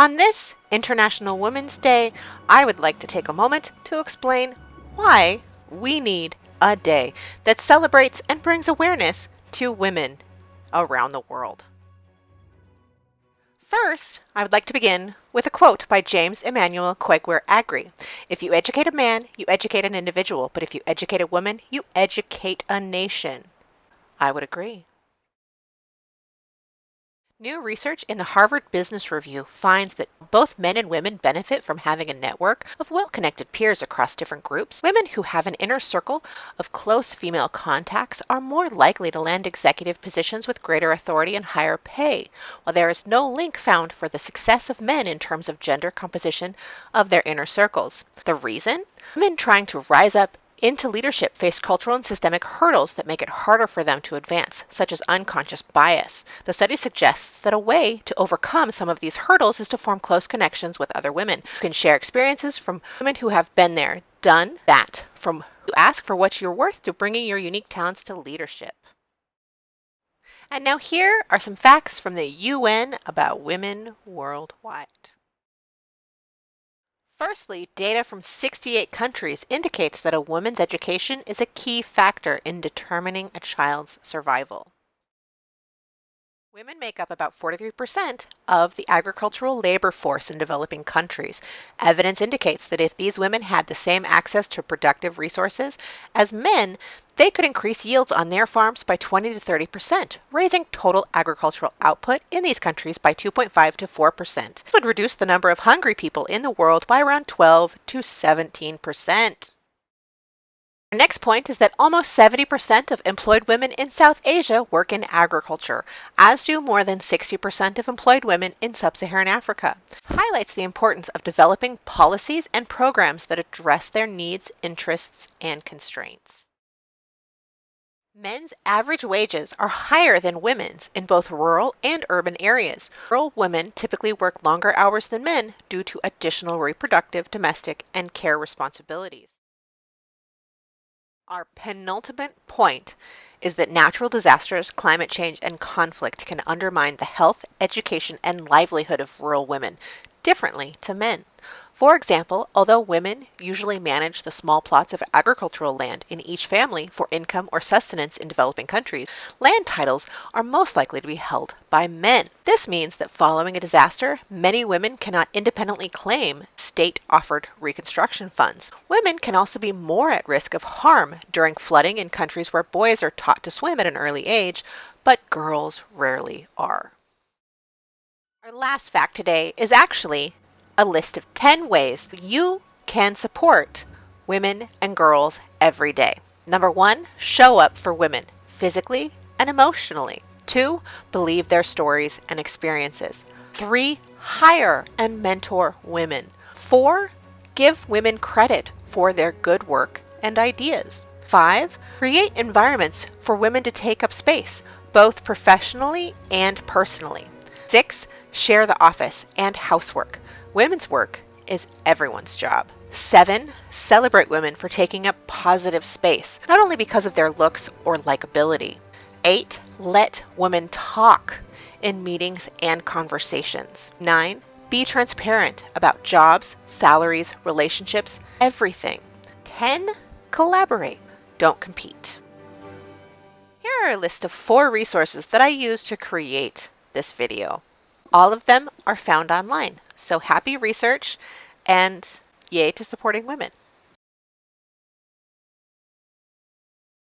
On this International Women's Day, I would like to take a moment to explain why we need a day that celebrates and brings awareness to women around the world. First, I would like to begin with a quote by James Emmanuel Quagmire Agri. If you educate a man, you educate an individual, but if you educate a woman, you educate a nation. I would agree. New research in the Harvard Business Review finds that both men and women benefit from having a network of well-connected peers across different groups. Women who have an inner circle of close female contacts are more likely to land executive positions with greater authority and higher pay, while there is no link found for the success of men in terms of gender composition of their inner circles. The reason? Women trying to rise up into leadership face cultural and systemic hurdles that make it harder for them to advance, such as unconscious bias. The study suggests that a way to overcome some of these hurdles is to form close connections with other women who can share experiences from women who have been there, done that, from who ask for what you're worth to bringing your unique talents to leadership. And now here are some facts from the UN about women worldwide. Firstly, data from 68 countries indicates that a woman's education is a key factor in determining a child's survival. Women make up about 43% of the agricultural labor force in developing countries. Evidence indicates that if these women had the same access to productive resources as men, they could increase yields on their farms by 20 to 30%, raising total agricultural output in these countries by 2.5 to 4%. It would reduce the number of hungry people in the world by around 12 to 17%. Our next point is that almost 70% of employed women in South Asia work in agriculture, as do more than 60% of employed women in sub-Saharan Africa. This highlights the importance of developing policies and programs that address their needs, interests, and constraints. Men's average wages are higher than women's in both rural and urban areas. Rural women typically work longer hours than men due to additional reproductive, domestic, and care responsibilities. Our penultimate point is that natural disasters, climate change, and conflict can undermine the health, education, and livelihood of rural women differently to men. For example, although women usually manage the small plots of agricultural land in each family for income or sustenance in developing countries, land titles are most likely to be held by men. This means that following a disaster, many women cannot independently claim state-offered reconstruction funds. Women can also be more at risk of harm during flooding in countries where boys are taught to swim at an early age, but girls rarely are. Our last fact today is actually a list of 10 ways you can support women and girls every day. Number 1, show up for women, physically and emotionally. 2, believe their stories and experiences. 3, hire and mentor women. 4, give women credit for their good work and ideas. 5, create environments for women to take up space, both professionally and personally. 6, share the office and housework. Women's work is everyone's job. 7, celebrate women for taking up positive space, not only because of their looks or likability. 8, let women talk in meetings and conversations. 9, be transparent about jobs, salaries, relationships, everything. 10, collaborate. Don't compete. Here are a list of 4 resources that I used to create this video. All of them are found online. So happy research and yay to supporting women.